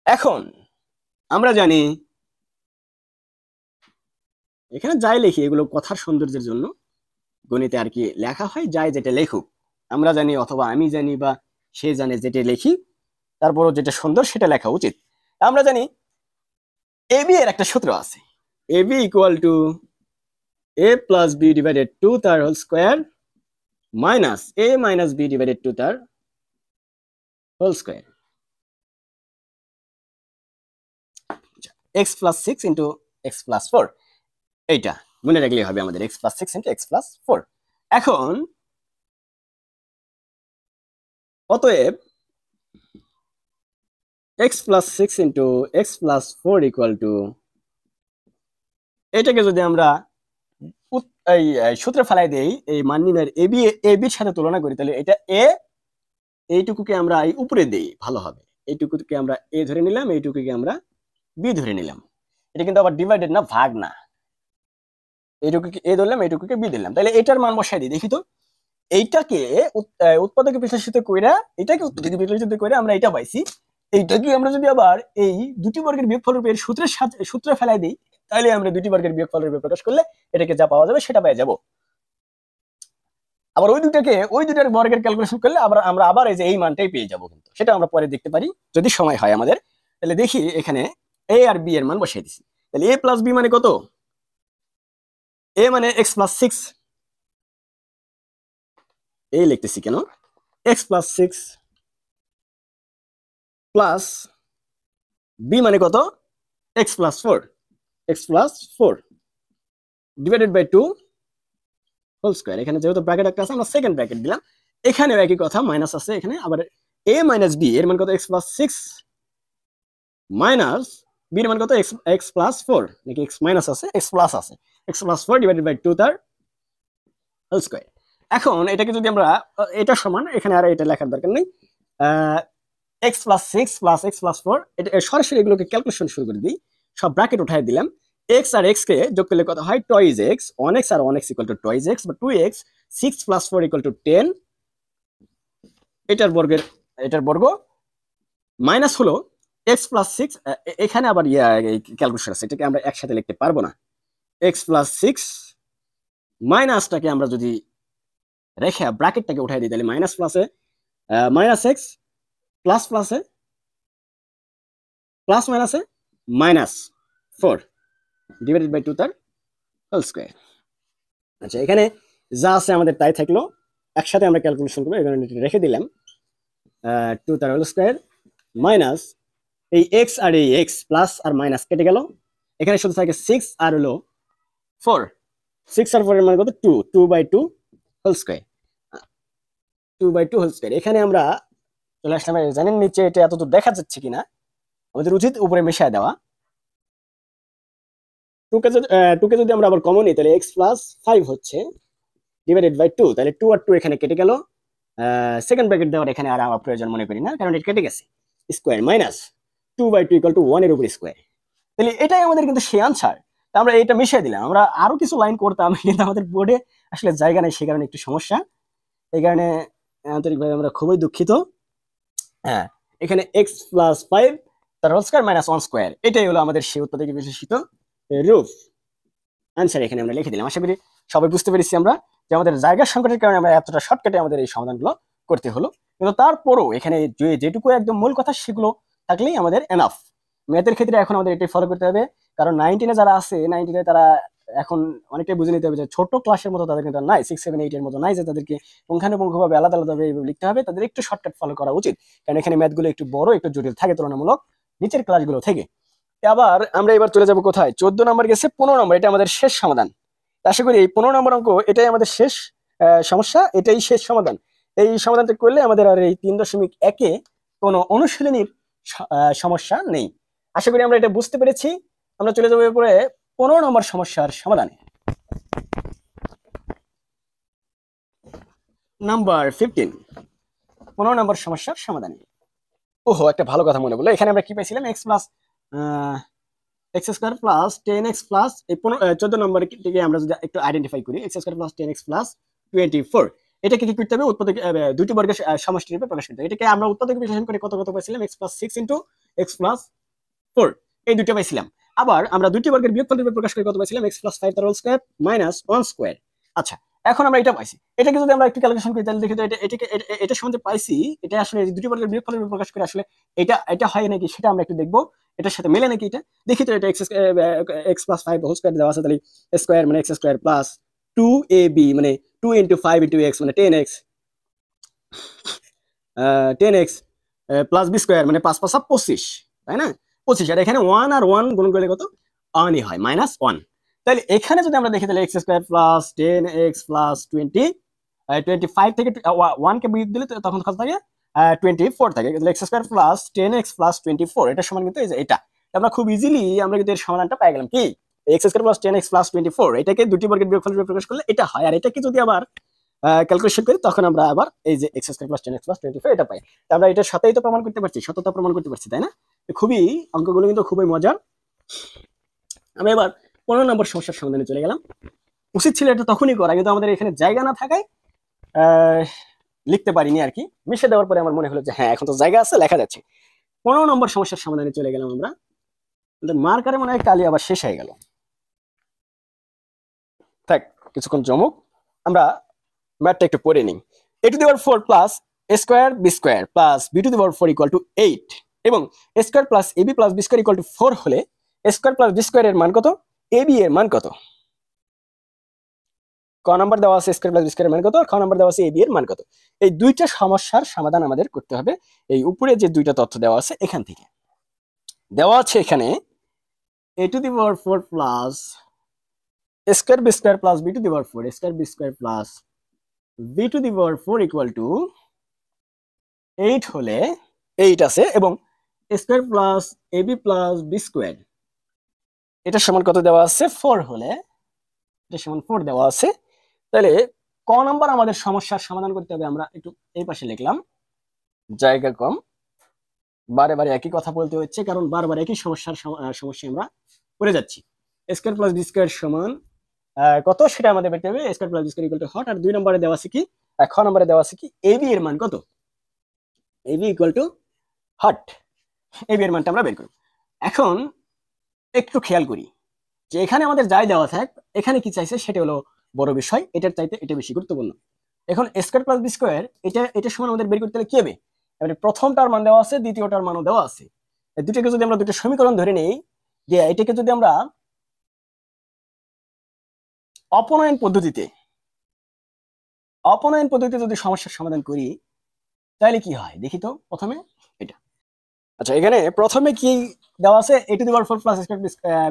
এখন আমরা জানি, এখানে যাই লিখি এগুলো কথার সৌন্দর্যের জন্য, গণিতে আর কি লেখা হয় যাই যেটা লেখুক, আমরা জানি অথবা আমি জানি বা সে জানে, যেটা লিখি তারপরও যেটা সুন্দর সেটা লেখা উচিত। আমরা জানি এবি এর একটা সূত্র আছে, AB equal to a plus B divided 2 তার whole square minus a minus B divided 2 তার whole square, x plus 6 into X plus 4। এইটা মনে রাখলেই হবে আমাদের, x plus 6 into X plus 4। এখন অতএব x plus 6 into X plus 4 equal to, এটাকে যদি আমরা এই সূত্রে ফেলাই দেই, এই মান নির্ণয়ের এবির সাথে তুলনা করি, তাহলে এটা এ, এইটুকুকে আমরা এই উপরে দেই, ভালো হবে। এইটুকুকে আমরা এ ধরে নিলাম, এইটুকুকে আমরা বি ধরে নিলাম। এটা কিন্তু আবার ডিভাইডেড না, ভাগ না, এইটুকুকে এ ধরলাম, এইটুকুকে বি দিলাম। তাহলে এটার মান বসাই দিই, দেখি তো। এইটাকে উৎপাদকে বিশ্লেষিত কইরা, এটাকে উৎপাদকে বিশ্লেষিত করে আমরা এটা পাইছি। এইটাকে আমরা যদি আবার এই দুটি বর্গের বিয়োগফল রূপে সূত্রের সাথে সূত্রে ফেলাই দিই, তাহলে আমরা দুটি বর্গের বিয়োগফল রূপে প্রকাশ করলে এটাকে যা পাওয়া যাবে সেটা পেয়ে যাব। আবার ওই দুটার বর্গের ক্যালকুলেশন করলে আমরা আবার এই যে এই মানটাই পেয়ে যাব, কিন্তু সেটা আমরা পরে দেখতে পারি যদি সময় হয় আমাদের। তাহলে দেখি এখানে এ আর বি এর মান বসাই দিছি। তাহলে এ প্লাস বি মানে কত? এ মানে এক্স প্লাস 6, এই লিখতেছি কেন, এক্স প্লাস 6 প্লাস বি মানে কত, X plus 4, X plus 4 divided by 2 whole square. এখানে যেহেতু ব্র্যাকেট একটা আছে, আমরা সেকেন্ড ব্র্যাকেট দিলাম। এখানেও একই কথা, মাইনাস আছে এখানে, আবার এ মাইনাস বি এর মান কত, এক্স প্লাস 6 মাইনাস বি এর মান কত, এক্স প্লাস 4, নাকি এক্স মাইনাস আছে, এক্স প্লাস আছে, এক্স প্লাস 4 ডিভাইডেড বাই 2 তার হোল স্কয়ার। এখন এটাকে যদি আমরা, এটা সমান, এখানে আর এটা লেখার দরকার নেই, x plus 6 plus x plus 4, এটা সরাসরি এগুলোকে ক্যালকুলেশন শুরু করে দিই। সব ব্র্যাকেট উঠাই দিলাম, এক্স আর এক্স কে যোগ করলে কত হয়, টয়েজ এক্স, 1x আর 1x equal to twice X বা 2x, 6 প্লাস 4 ইকুয়াল টু 10, এটার বর্গ মাইনাস হলো এক্স প্লাস 6, এখানে আবার ক্যালকুলেশন আছে, এটাকে আমরা একসাথে লিখতে পারবো না। এক্স প্লাস 6 মাইনাসটাকে আমরা যদি রেখে ব্র্যাকেটটাকে উঠাই দিই, তাহলে মাইনাস প্লাসে মাইনাস এক্স প্লাস প্লাসে প্লাস মাইনাসে মাইনাস 4 ডিভাইডেড বাই 2 তার হোল স্কয়ার। আচ্ছা, এখানে যা আছে আমাদের তাই থাকলো, একসাথে আমরা ক্যালকুলেশন করবো, এখানে রেখে দিলাম 2 তার হোল স্কয়ার মাইনাস এই এক্স আর এই এক্স প্লাস আর মাইনাস কেটে গেল, এখানে শুধু থাকে 6 আর হলো 4, 6 আর 4 এর মান কত, 2, 2 by 2 whole square, 2 by 2 whole square. এখানে আমরা চলে আসলাম, জানেন নিচে এটা এতদূর দেখা যাচ্ছে কিনা, আমাদের উচিত উপরে মিশায় দেওয়া। 2 কে যদি আমরা আবার কমন নিই, তাহলে এক্স প্লাস 5 হচ্ছে ডিভাইডেড বাই 2, তাহলে 2 আর 2 এখানে কেটে গেল, সেকেন্ড ব্র্যাকেট দেওয়ার এখানে আর আমার প্রয়োজন মনে করি না, কারণ এটা কেটে গেছে, square minus 2 by 2 equal to 1 এর উপর স্কয়ার। তাহলে এটাই আমাদের কিন্তু সেই আনসার। আমরা এটা মিশিয়ে দিলাম, আমরা আরো কিছু লাইন করতাম কিন্তু আমাদের বোর্ডে আসলে জায়গা নেই, সেই কারণে একটু সমস্যা, এই কারণে আন্তরিকভাবে আমরা খুবই দুঃখিত। হ্যাঁ, এখানে এক্স প্লাস 5 তার হোল স্কয়ার মাইনাস 1 স্কয়ার, এটাই হলো আমাদের সেই উৎপাদকে বিশেষিত রূপ। আনসার এখানে আমরা লিখে দিলাম। আশা করি সবাই বুঝতে পেরেছি আমরা। যে আমাদের জায়গার সংকটের কারণে আমরা এতটা শর্টকাটে আমাদের এই সমাধানগুলো করতে হলো, কিন্তু তারপরও এখানে যেটুকু একদম মূল কথা সেগুলো থাকলেই আমাদের এনাফ। ম্যাথের ক্ষেত্রে এখন আমাদের এটাই ফলো করতে হবে, কারণ 19-এ যারা আছে 19-এ তারা এখন অনেকটাই বুঝে নিতে হবে যে ছোট ক্লাসের মতো তাদের কিন্তু নাই, 6, 7, 8 এর মতো নাই যে তাদেরকে পুঙ্খানুপুঙ্খভাবে আলাদা আলাদাভাবে লিখতে হবে। তাদের একটু শর্টকাট ফলো করা উচিত, কারণ এখানে ম্যাথগুলো একটু বড় একটু জটিল থাকে তুলনামূলক নিচের ক্লাসগুলো থেকে। আবার আমরা এবার চলে যাব কোথায়, 14 নম্বর গেছে 15 নম্বর, এটা আমাদের শেষ সমাধান। আশা করি এই 15 নম্বর অঙ্ক এটাই আমাদের শেষ সমস্যা, এটাই শেষ সমাধান। এই সমাধানটা করলে আমাদের আর এই 3.1-এ কোনো অনুশীলনীর সমস্যা নেই। আশা করি আমরা এটা বুঝতে পেরেছি। আমরা চলে যাবো এরপরে 15 নম্বর সমস্যার সমাধানে। নাম্বার 15, 15 নম্বর সমস্যার সমাধানে। ওহো, একটা ভালো কথা মনে বললো, এখানে আমরা কি পাইছিলাম, x plus x square plus 10x plus এই 14 নম্বর থেকে আমরা যদি একটু আইডেন্টিফাই করি, x square plus 10x plus 24, এটাকে কি করতে হবে, উৎপাদক দুটি বর্গের সমষ্টি রূপে প্রকাশ করতে হবে। এটাকে আমরা উৎপাদক বিশ্লেষণ করে কত কত পাইছিলাম, x plus 6 into X plus 4, এই দুটো পাইছিলাম। আবার আমরা দুটি বর্গের বিয়োগফল রূপে প্রকাশ করে কত পাইছিলাম, x প্লাস 5 তার হোল স্কয়ার মাইনাস 1 স্কয়ার। আচ্ছা, এখন আমরা এটা পাইছি, এটাকে যদি আমরা একটু ক্যালকুলেশন করি তাহলে দেখি তো এটা সম্বন্ধে পাইছি, এটা আসলে দুটি বর্গের বিয়োগফল রূপে প্রকাশ করে আসলে এটা হয় নাকি সেটা আমরা একটু দেখবো, এটার সাথে মেলে নাকি এটা দেখি। তো এটা এক্স প্লাস 5 হোল স্কয়ার দেওয়া আছে, তাহলে স্কয়ার মানে এক্স স্কয়ার প্লাস 2ab মানে 2 ইন্টু 5 ইন্টু এক্স মানে 10x প্লাস বি স্কয়ার মানে 5 5 25, তাই না, 25। আর এখানে 1 আর 1 গুণ করলে কত, 1ই হয়, মাইনাস 1। তাহলে এখানে যদি আমরা দেখি তাহলে x square plus 10x plus 25 থেকে 1 কে বিয়োগ দিলে তখন কত থাকে, 24 থাকে। তাহলে x square plus 10x plus 24 এটা সমান কিন্তু এই যে এটা, আমরা খুব ইজিলি আমরা কিন্তু এর সমাধানটা পেয়ে গেলাম কি, x square plus 10x plus 24 এটাকে দুটি বর্গের বিয়োগফল রূপে প্রকাশ করলে এটা হয়। আর এটাকে যদি আবার ক্যালকুলেশন করি তখন আমরা আবার এই যে x square plus 10x plus 24 এটা পাই। আমরা এটার সাথেই তো প্রমাণ করতে পারছি, সততা প্রমাণ করতে পারছি, তাই না। খুবই অঙ্কগুলো কিন্তু খুবই মজার। আমরা এবার 15 নম্বর সমস্যার সমাধানে চলে গেলাম। উচিত ছিল এটা তখনই করা, কিন্তু আমাদের এখানে জায়গা না থাকায় লিখতে পারিনি আর কি। মিশে দেওয়ার পরে আমার মনে হলো যে হ্যাঁ এখন তো জায়গা আছে, লেখা যাচ্ছে। 15 নম্বর সমস্যার সমাধানে চলে গেলাম আমরা। মার্কারে মনে হয় কালি আবার শেষ হয়ে গেল, থাক কিছুক্ষণ জমুক, আমরা ম্যাথটা একটু পড়ে নিই। a to the power 4 plus a square b square plus b to the power 4 equal to 8 এবং a square plus ab plus b square equal to 4 হলে a square plus b square এর মান কত, ab এর মান কত। ক number দেওয়া আছে স্কয়ার প্লাস b স্কয়ার এর মান কত, খ নাম্বার দেওয়া আছে ab এর মান কত। এই দুইটা সমস্যার সমাধান আমাদের করতে হবে এই উপরে যে দুইটা তথ্য দেওয়া আছে এখান থেকে। দেওয়া আছে এখানে a to the power 4 plus a square b square plus b to the power 4 a square b square plus b to the power 4 equal to 8 হলে 8 আছে, এবং square plus ab plus b square এটা সমান কত দেওয়া আছে, 4 হলে এটা সমান 4 দেওয়া আছে। তাহলে ক নাম্বার আমাদের সমস্যার সমাধান করতে হবে। আমরা একটু এই পাশে লিখলাম, জায়গা কম, বারে বারে একই কথা বলতে হচ্ছে কারণ বারবার একই সমস্যা আমরা করে যাচ্ছি। স্কয়ার প্লাস বি স্কয়ার সমান কত সেটা আমাদের বের করতে হবে, square plus B square equal to হট। আর 2 নম্বরে দেওয়া আছে কি, খ নম্বরে দেওয়া আছে কি, এবি এর মান কত, এবি ইকুয়াল টু হট, এবি এর মানটা আমরা বের করব। এখন একটু খেয়াল করি যে এখানে আমাদের যাই দেওয়া থাক এখানে কি চাইছে সেটা হলো বড় বিষয়, এটার চাইতে এটা বেশি গুরুত্বপূর্ণ। এখন স্কয়ার প্লাস বি স্কয়ার এটা সমান আমাদের বের করতে হলে কি হবে, এবারে প্রথমটার মান দেওয়া আছে, দ্বিতীয়টার মানও দেওয়া আছে। এই দুটোকে যদি আমরা দুটো সমীকরণ ধরে নেই, যে এটাকে যদি আমরা অপনয়ন পদ্ধতিতে যদি সমস্যার সমাধান করি তাহলে কি হয় দেখি তো। প্রথমে এটা, আচ্ছা এখানে প্রথমে কি দেওয়া আছে, a to the power 4 plus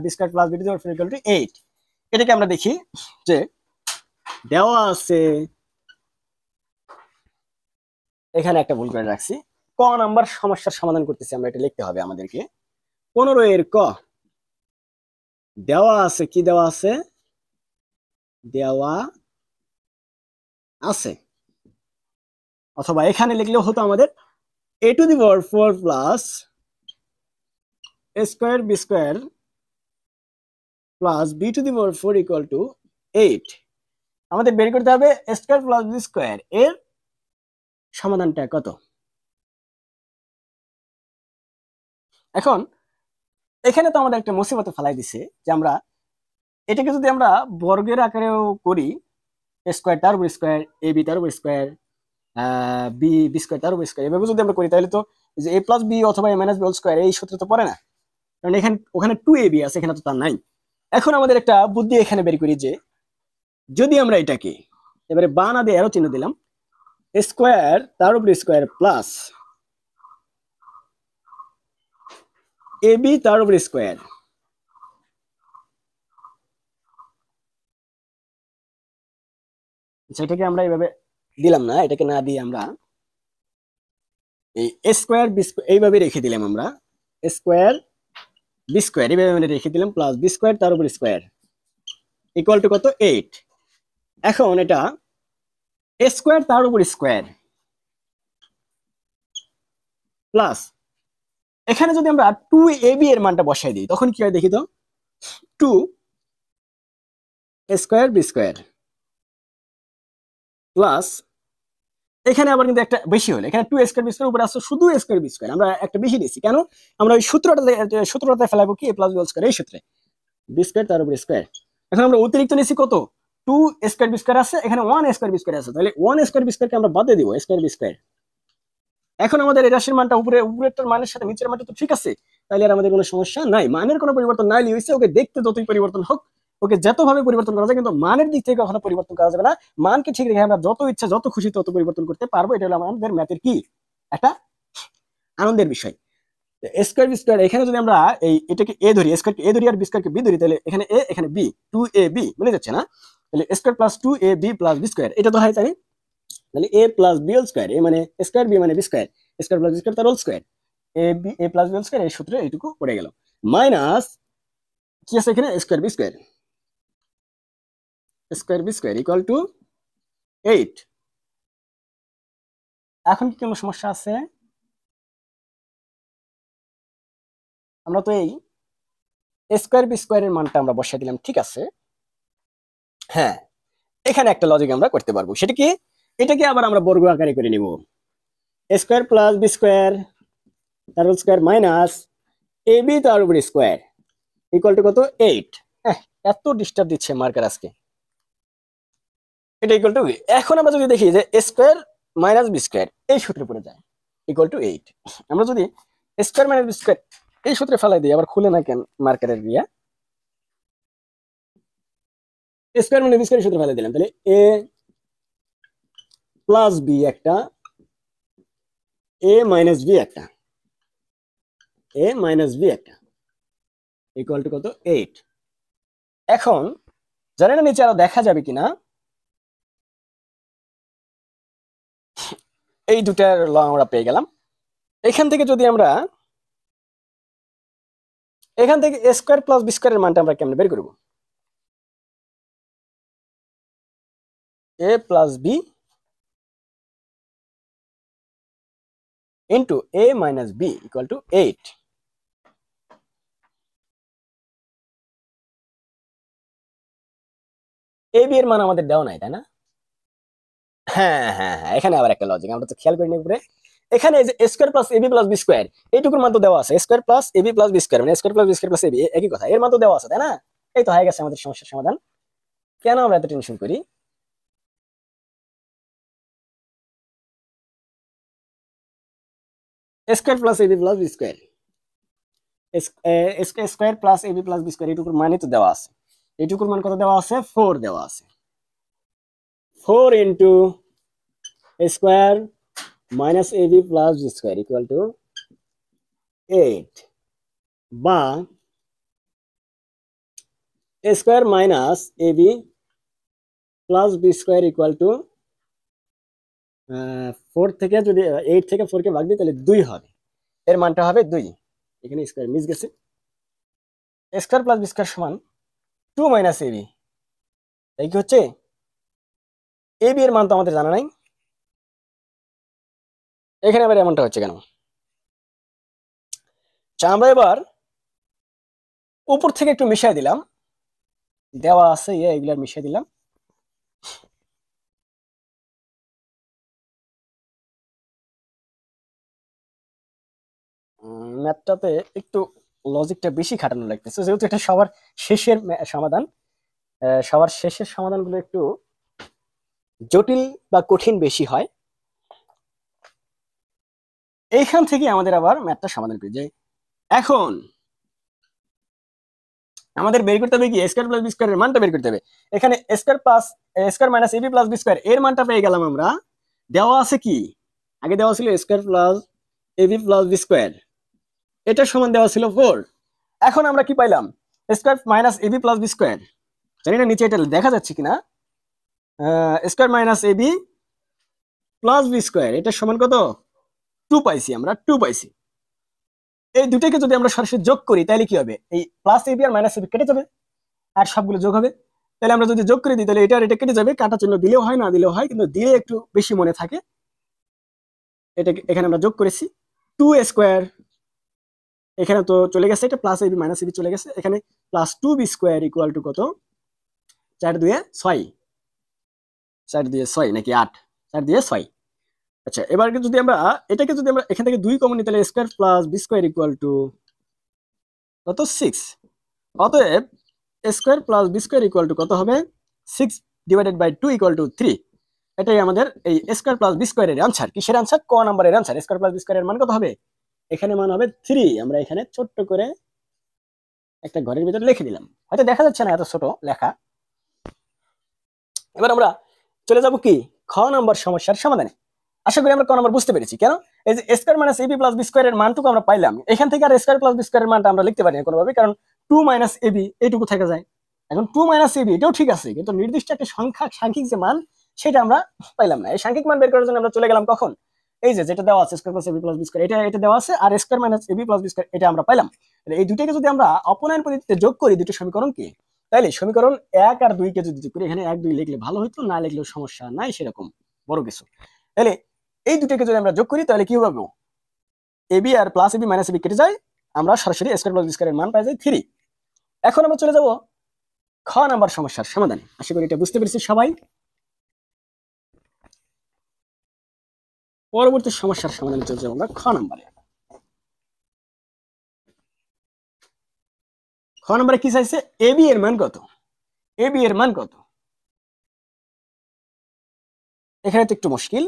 B square plus b to the power 4 equal to 8। এটাকে আমরা দেখি যে দেওয়া আছে, এখানে একটা ভুল করে রাখছি, ক নাম্বার সমস্যার সমাধান করতেছি আমরা, এটা লিখতে হবে আমাদেরকে। 15 এর ক দেওয়া আছে, কি দেওয়া আছে, দেওয়া আছে, অথবা এখানে লিখলেও হতো আমাদের a to the power 4 plus a square b square plus b to the power 4 equal to 8। আমাদের বের করতে হবে a square plus b square এর সমাধানটা কত। এখন এখানে তো আমাদের একটা মুসিবতে ফেলাই দিছে যে আমরা এটাকে যদি আমরা বর্গের আকারেও করি স্কোয়ার তার উপর স্কোয়ার, এ বি তার উপর স্কোয়ার, বি বি স্কোয়ার তার উপর স্কোয়ার, এভাবে যদি আমরা করি তাহলে তো যে এ প্লাস বি অথবা এ মাইনাস বি হোল স্কোয়ার এই সূত্র তো পড়ে না, কারণ এখানে ওখানে টু এ বি আছে, এখানে তো তার নাই। এখন আমাদের একটা বুদ্ধি এখানে বের করি যে যদি আমরা এটাকে এবারে বা না দিয়ে এরো চিহ্ন দিলাম, স্কোয়ার তার উপর স্কোয়ার প্লাস এ বি তার উপর স্কোয়ার, সেটাকে আমরা এইভাবে দিলাম না, এটাকে না দিয়ে আমরা এই স্কোয়ার বি এইভাবে রেখে দিলাম, আমরা স্কোয়ার বি স্কোয়ার এইভাবে আমরা রেখে দিলাম, প্লাস বি স্কোয়ার তার উপর স্কোয়ার ইকুয়াল টু কত 8। এখন এটা স্কোয়ার তার উপর স্কোয়ার প্লাস এখানে যদি আমরা টু এ বি এর মানটা বসাই দিই তখন কি হয় দেখি তো, two square B square plus এখানে আবার কিন্তু একটা বেশি হলো, এখানে টু স্কোয়ার বি স্কোয়ার উপরে আসছে শুধু স্কোয়ার বি স্কোয়ার, আমরা একটা বেশি দিচ্ছি কেন, আমরা ওই সূত্রটাতে ফেলাবো কি A plus B whole square এই সূত্রে, বি স্কোয়ার তার উপর স্কোয়ার। এখন আমরা অতিরিক্ত নিচ্ছি কত, টু স্কোয়ার বি স্কোয়ার আছে, এখানে ওয়ান স্কোয়ার বি স্কোয়ার আছে, তাহলে ওয়ান স্কোয়ার বি স্কোয়ারকে আমরা বাদে দিব স্কোয়ার বি স্কোয়ার। এখন আমাদের এই রাশির মানটা উপরেরটার মানের সাথে নিচের মানটা তো ঠিক আছে, তাহলে আর আমাদের কোনো সমস্যা নাই, মানের কোনো পরিবর্তন নাই হয়েছে, ওকে দেখতে যতই পরিবর্তন হোক, ওকে যতভাবে পরিবর্তন করা যায় কিন্তু মানের দিক থেকে কখনো পরিবর্তন করা যাবে না, মানকে ঠিক রেখে আমরা যত ইচ্ছা যত খুশি তত পরিবর্তন করতে পারবো, এটা হলো আমাদের ম্যাথের কি একটা আনন্দের বিষয়। স্কোয়ার বি স্কোয়ার এখানে যদি আমরা এই এটাকে এ ধরি, স্কোয়ারকে এ ধরি আর বি স্কোয়ারকে বি ধরি, তাহলে এখানে এ এখানে বি, টু এ বি মিলে যাচ্ছে না, তাহলে square plus two A B plus B square এটা তো হয়, তাই তাহলে A plus B whole square, A মানে স্কোয়ার বি মানে B square, square plus B square তার whole square, A plus B whole square এই সূত্রে এইটুকু পড়ে গেল, মাইনাস কি আছে এখানে square B square, square B square equal to 8। এখন কি কোনো সমস্যা আছে, আমরা তো এই স্কোয়ার বি স্কোয়ারের মানটা আমরা বসাই দিলাম, ঠিক আছে। হ্যাঁ, এখানে একটা লজিক আমরা করতে পারবো, সেটা কি, এটাকে আবার আমরা বর্গ আকারে করে নিব, স্কোয়ার প্লাস বি স্কোয়ার তার whole square minus A B তার উপর স্কোয়ার ইকুয়াল টু কত 8। এত ডিস্টার্ব দিচ্ছে মার্কার আজকে, এটা ইকুয়াল টু, এখন আমরা যদি দেখি যে স্কোয়ার মাইনাস বি স্কোয়ার এই সূত্রে পড়ে যায় ইকুয়াল টু 8, আমরা যদি স্কোয়ার মাইনাস বি স্কোয়ার এই সূত্রে ফেলাই দিই, আবার খুলে না কেন মার্কারের দিয়া, স্কোয়ার মাইনাস বি স্কোয়ার সূত্রে ফেলাই দিলাম, তাহলে এ প্লাস বি একটা, এ মাইনাস বি একটা, এ মাইনাস বি একটা ইকুয়াল টু কত 8। এখন জানি না নিচে আরো দেখা যাবে কিনা, এই দুটার ল আমরা পেয়ে গেলাম। এখান থেকে যদি আমরা এখান থেকে এ স্কোয়ার প্লাস বি স্কোয়ারের মানটা আমরা কেমনে বের করবো, A plus B into A minus B equal to 8। A B এর মান আমাদের দেওয়া নাই তাই না, হ্যাঁ হ্যাঁ হ্যাঁ, এখানে আবার একটা লজিক আমরা তো খেয়াল করিনি উপরে, এখানে যে square plus AB plus B square এইটুকুর মান তো দেওয়া আছে, square plus AB plus B square মানে square plus B square plus AB একই কথা, এর মান তো দেওয়া আছে তাই না, এই তো হয়ে গেছে আমাদের সমস্যার সমাধান। কেন আমরা এত টেনশন করি, square plus AB plus B square, square plus AB plus B square এইটুকুর মানই তো দেওয়া আছে, এইটুকুর মান কত দেওয়া আছে 4 দেওয়া আছে, 4 into square minus AB plus B square equal to 8, বা square minus AB plus B square equal to 4 থেকে যদি 8 থেকে 4 কে ভাগ দিই তাহলে 2 হবে, এর মানটা হবে 2, এখানে স্কোয়ার মিস গেছে, স্কোয়ার প্লাস বি স্কোয়ার সমান 2 মাইনাস এবি, তাই কি হচ্ছে এবি এর মান তো আমাদের জানা নাই, এখানে আবার এমনটা হচ্ছে কেন, আমরা এবার উপর থেকে একটু মিশিয়ে দিলাম, দেওয়া আছে এগুলার মিশিয়ে দিলাম, ম্যাথটাতে একটু লজিকটা বেশি খাটানো লাগতেছে, যেহেতু এটা সবার শেষের সমাধান, সবার শেষের সমাধানগুলো একটু জটিল বা কঠিন বেশি হয়। এইখান থেকে আমাদের আবার ম্যাথটা সমাধান করি যে এখন আমাদের বের করতে হবে কি স্কয়ার প্লাস বি স্কয়ার এর মানটা বের করতে হবে। এখানে square plus square minus AB plus B square এর মানটা পেয়ে গেলাম আমরা। দেওয়া আছে কি, আগে দেওয়া ছিল square plus AB plus B square, এটা সমান দেওয়া ছিল 4। এখন আমরা কি পাইলাম, square minus AB plus B square, জানি না নিচে এটা দেখা যাচ্ছে কিনা, square minus AB plus B square এটা সমান কত, 2 পাইছি, আমরা 2 পাইছি। এই দুটোকে যদি আমরা সরাসরি যোগ করি তাহলে কি হবে, এই প্লাস এবি আর মাইনাস এবি কেটে যাবে আর সবগুলো যোগ হবে। তাহলে আমরা যদি যোগ করে দিই তাহলে এটা আর এটা কেটে যাবে, কাটা চিহ্ন দিলেও হয় না দিলেও হয়, কিন্তু দিলে একটু বেশি মনে থাকে। এটা এখানে আমরা যোগ করেছি 2 স্কয়ার, এখানে তো চলে গেছে, এটা প্লাস এবি মাইনাস এবি চলে গেছে, এখানে plus 2b square equal to কত, 4 2 6, 4 2 6 নাকি 8, 4 2 6। আচ্ছা এবার যদি আমরা এটাকে যদি আমরা এখান থেকে 2 কমন নিই তাহলে square plus B square equal to কত 6। অতএব square plus B square equal to কত হবে, 6 ডিভাইডেড বাই 2 ইকুয়াল টু 3। এটাই আমাদের এই স্কয়ার প্লাস বি স্কয়ারের আনসার। কিসের আনসার, ক নাম্বারের আনসার। স্কয়ার প্লাস বি স্কয়ারের মান কত হবে, এখানে মান হবে 3। আমরা এখানে ছোট্ট করে একটা ঘরের ভিতরে লিখে দিলাম, হয়তো দেখা যাচ্ছে না এত ছোট লেখা। এবার আমরা চলে যাব কি খ নাম্বার সমস্যার সমাধানে। আশা করি আমরা ক নাম্বার বুঝতে পেরেছি। কেন, এই যে square minus AB plus B স্কয়ারের মানটুকু আমরা পাইলাম, এখান থেকে আর স্কয়ার প্লাস বি স্কয়ারের মানটা আমরা লিখতে পারি না কোনোভাবে, কারণ 2 মাইনাস এবি এইটুকু থেকে যায়। এখন 2 মাইনাস এবি এটাও ঠিক আছে, কিন্তু নির্দিষ্ট একটা সাংখ্যিক যে মান সেটা আমরা পাইলাম না। এই সাংখ্যিক মান বের করার জন্য আমরা চলে গেলাম কখন, এই যে যেটা দেওয়া আছে square plus AB plus B square, এটা দেওয়া আছে, আর square minus AB plus B square এটা আমরা পাইলাম। এই দুইটাকে যদি আমরা অপনয়ন পদ্ধতিতে যোগ করি দুটো সমীকরণ কি, তাইলে সমীকরণ 1 আর 2 কে যদি যোগ করি, এখানে 1 2 লিখলে ভালো হতো, না লিখলেও সমস্যা নাই সেরকম বড় কিছু। তাহলে এই দুটোকে যদি আমরা যোগ করি তাহলে কি হবে, এবি আর প্লাস এবি মাইনাস এবি কেটে যায়, আমরা সরাসরি স্কয়ার প্লাস বি স্কয়ারের মান পাই যাই 3। এখন আমরা চলে যাব খ নাম্বার সমস্যার সমাধানে। আশা করি এটা বুঝতে পেরেছি সবাই। পরবর্তী সমস্যার সমাধানে চলে যাব আমরা খ নাম্বারে। খ নাম্বারে কি চাইছে, এবি এর মান কত, এবি এর মান কত। এখানে তো একটু মুশকিল,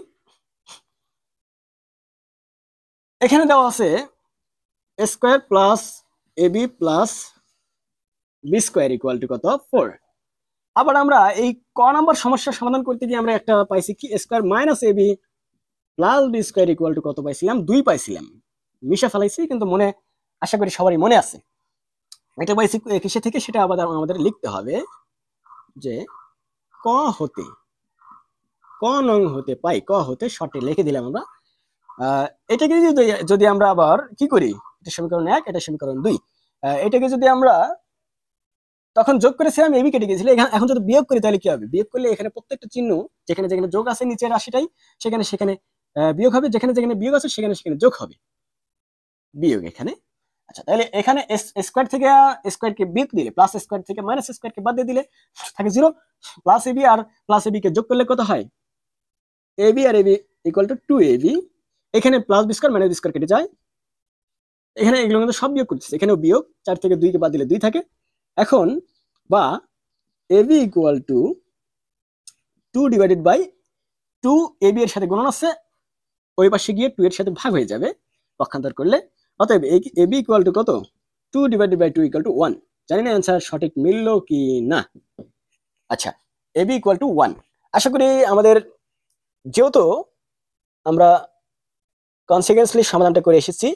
এখানে দেওয়া আছে square plus AB plus B square equal to কত 4। আবার আমরা এই ক নাম্বার সমস্যার সমাধান করতে গিয়ে আমরা একটা পাইছি কি, square minus AB plus B square equal to কত পাইছিলাম, 2 পাইছিলাম, মিশা ফেলাইছি কিন্তু মনে, আশা করি সবারই মনে আছে। এটা পাইছি কিসে থেকে, সেটা আবার আমাদের লিখতে হবে যে ক হতে, ক নং হতে পাই, ক হতে শর্টে লিখে দিলাম আমরা। এটাকে যদি আমরা আবার কি করি, এটা সমীকরণ 1 এটা সমীকরণ 2, এটাকে যদি আমরা তখন যোগ করেছিলাম এবি কেটে গেছিল, এখন যদি বিয়োগ করি তাহলে কি হবে, বিয়োগ করলে এখানে প্রত্যেকটা চিহ্ন যেখানে যেখানে যোগ আছে নিচের রাশিটাই সেখানে সেখানে বিয়োগ হবে, যেখানে যেখানে বিয়োগ আছে সেখানে সেখানে যোগ হবে, বিয়োগ এখানে। আচ্ছা তাহলে এখানে স্কয়ার থেকে স্কয়ার কে বিয়োগ দিলে, প্লাস স্কয়ার থেকে মাইনাস স্কয়ার কে বাদ দিয়ে দিলে থাকে 0। প্লাস এবি আর প্লাস এবি কে যোগ করলে কত হয়, এবি আর এবি ইকুয়াল টু 2ab। এখানে plus B square minus B square কেটে যায়, এখানে এগুলো কিন্তু সব বিয়োগ করতেছে, এখানেও বিয়োগ, 4 থেকে 2 কে বাদ দিলে 2 থাকে। এখন বা AB equal to 2 divided by 2, AB এর সাথে গুণন আছে, ওই পাশে গিয়ে 2 এর সাথে ভাগ হয়ে যাবে পক্ষান্তর করলে। অতএব এবি ইকুয়াল টু কত, 2 ডিভাইডেড বাই 2 ইকুয়াল টু 1। জানি না অ্যান্সার সঠিক মিলল কি না। আচ্ছা এবি ইকুয়াল টু 1। আশা করি আমাদের, যেহেতু আমরা কনসিকুয়েন্সলি সমাধানটা করে এসেছি,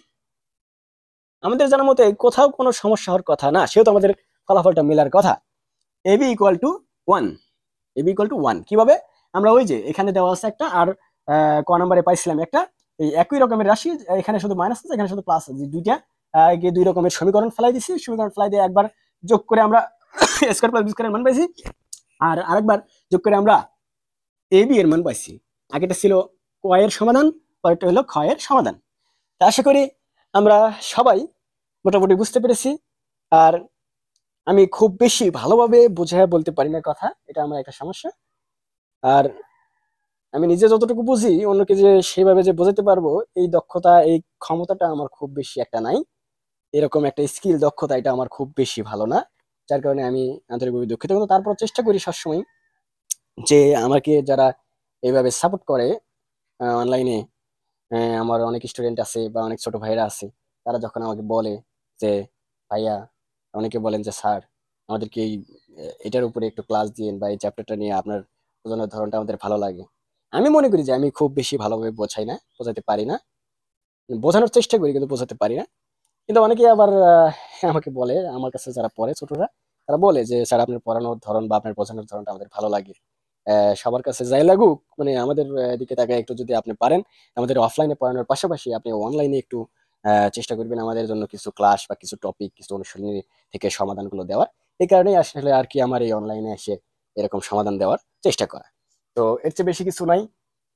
আমাদের জানার মতে কোথাও কোনো সমস্যা হওয়ার কথা না, সেহেতু আমাদের ফলাফলটা মেলার কথা। AB equal to 1, AB equal to 1 কিভাবে, আমরা ওই যে এখানে দেওয়া আছে একটা, আর ক নম্বরে পাইছিলাম একটা, এই একই রকমের রাশি, এখানে শুধু মাইনাস আছে এখানে শুধু প্লাস আছে, দুইটা দুই রকমের সমীকরণ ফেলাই দিছি, সমীকরণ ফেলাই দিয়ে একবার যোগ করে আমরা স্কয়ার প্লাস বি স্কয়ারের মান পাইছি, আর আরেকবার যোগ করে আমরা এবি এর মান পাইছি। আগেটা ছিল ক এর সমাধান, পরেরটা হলো খ এর সমাধান। তা আশা করি আমরা সবাই মোটামুটি বুঝতে পেরেছি। আর আমি খুব বেশি ভালোভাবে বোঝায় বলতে পারি না কথা, এটা আমার একটা সমস্যা। আর আমি নিজে যতটুকু বুঝি অন্যকে যে সেভাবে যে বোঝাতে পারবো এই দক্ষতা এই ক্ষমতাটা আমার খুব বেশি একটা নাই, এরকম একটা স্কিল দক্ষতা এটা আমার খুব বেশি ভালো না, যার কারণে আমি আন্তরিকভাবে দুঃখিত, কিন্তু তারপর চেষ্টা করি সবসময় যে আমাকে যারা এইভাবে সাপোর্ট করে অনলাইনে। আমার অনেক স্টুডেন্ট আছে বা অনেক ছোট ভাইরা আছে, তারা যখন আমাকে বলে যে ভাইয়া, অনেকে বলেন যে স্যার আমাদেরকে এটার উপরে একটু ক্লাস দিয়েন বা এই চ্যাপ্টারটা নিয়ে আপনার বোঝানোর ধরনটা আমাদের ভালো লাগে। আমি মনে করি যে আমি খুব বেশি ভালোভাবে বোঝাই না, বোঝাতে পারি না, বোঝানোর চেষ্টা করি কিন্তু বোঝাতে পারি না। কিন্তু অনেকে আবার আমাকে বলে, আমার কাছে যারা পড়ে ছোটরা, তারা বলে যে স্যার আপনার পড়ানোর ধরন বা আপনার বোঝানোর ধরনটা আমাদের ভালো লাগে। সবার কাছে যাই লাগুক, মানে আমাদের দিকে তাকায় একটু যদি আপনি পারেন আমাদের অফলাইনে পড়ানোর পাশাপাশি আপনি অনলাইনে একটু চেষ্টা করবেন আমাদের জন্য কিছু ক্লাস বা কিছু টপিক, কিছু অনুশীলনী থেকে সমাধানগুলো দেওয়ার। এই কারণেই আসলে আর কি আমার এই অনলাইনে এসে এরকম সমাধান দেওয়ার চেষ্টা করা। তো এর চেয়ে বেশি কিছু নাই।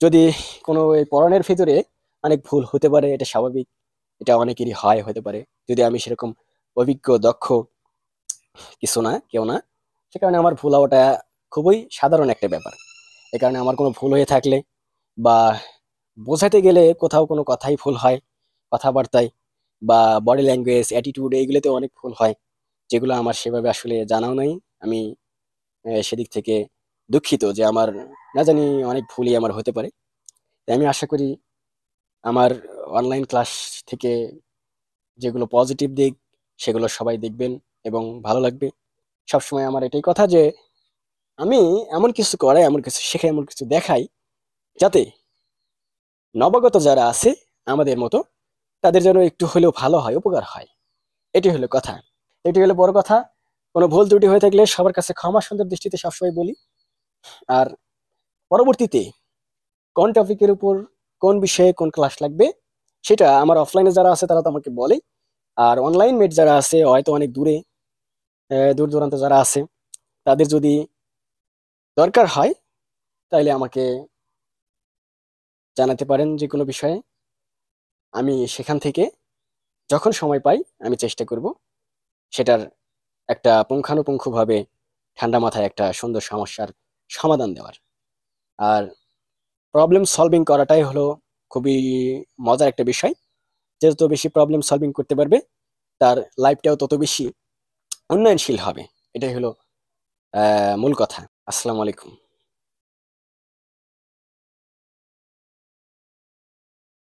যদি কোনো এই পড়ানোর ভিতরে অনেক ভুল হতে পারে, এটা স্বাভাবিক, এটা অনেকেরই হয়, হতে পারে। যদি আমি সেরকম অভিজ্ঞ দক্ষ কিছু না, কেউ না, সে কারণে আমার ভুল হওয়াটা খুবই সাধারণ একটা ব্যাপার। এ কারণে আমার কোনো ভুল হয়ে থাকলে বা বোঝাতে গেলে কোথাও কোনো কথাই ভুল হয়, কথাবার্তায় বা বডি ল্যাঙ্গুয়েজ, অ্যাটিটিউড, এইগুলোতে অনেক ভুল হয়, যেগুলো আমার সেভাবে আসলে জানাও নাই। আমি সেদিক থেকে দুঃখিত যে আমার না জানি অনেক ভুলই আমার হতে পারে। তাই আমি আশা করি আমার অনলাইন ক্লাস থেকে যেগুলো পজিটিভ দিক সেগুলো সবাই দেখবেন এবং ভালো লাগবে। সবসময় আমার এটাই কথা যে আমি এমন কিছু করাই, এমন কিছু শেখাই, এমন কিছু দেখাই যাতে নবাগত যারা আছে আমাদের মতো তাদের যেন একটু হলেও ভালো হয়, উপকার হয়। এটি হলো কথা, এটি হলো বড় কথা। কোনো ভুল ত্রুটি হয়ে থাকলে সবার কাছে ক্ষমা সুন্দর দৃষ্টিতে সবসময় বলি। আর পরবর্তীতে কোন টপিকের উপর, কোন বিষয়ে কোন ক্লাস লাগবে, সেটা আমার অফলাইনে যারা আছে তারা তো আমাকে বলে। আর অনলাইন মেট যারা আছে হয়তো অনেক দূরে, দূর দূরান্ত যারা আছে, তাদের যদি দরকার হয় তাইলে আমাকে জানাতে পারেন যে কোনো বিষয়ে। আমি সেখান থেকে যখন সময় পাই আমি চেষ্টা করব সেটার একটা পুঙ্খানুপুঙ্খভাবে ঠান্ডা মাথায় একটা সুন্দর সমস্যার সমাধান দেওয়ার। আর প্রবলেম সলভিং করাটাই হলো খুবই মজার একটা বিষয়। যত বেশি প্রবলেম সলভিং করতে পারবে তার লাইফটাও তত বেশি উন্নয়নশীল হবে। এটাই হলো মূল কথা। আসসালামু আলাইকুম।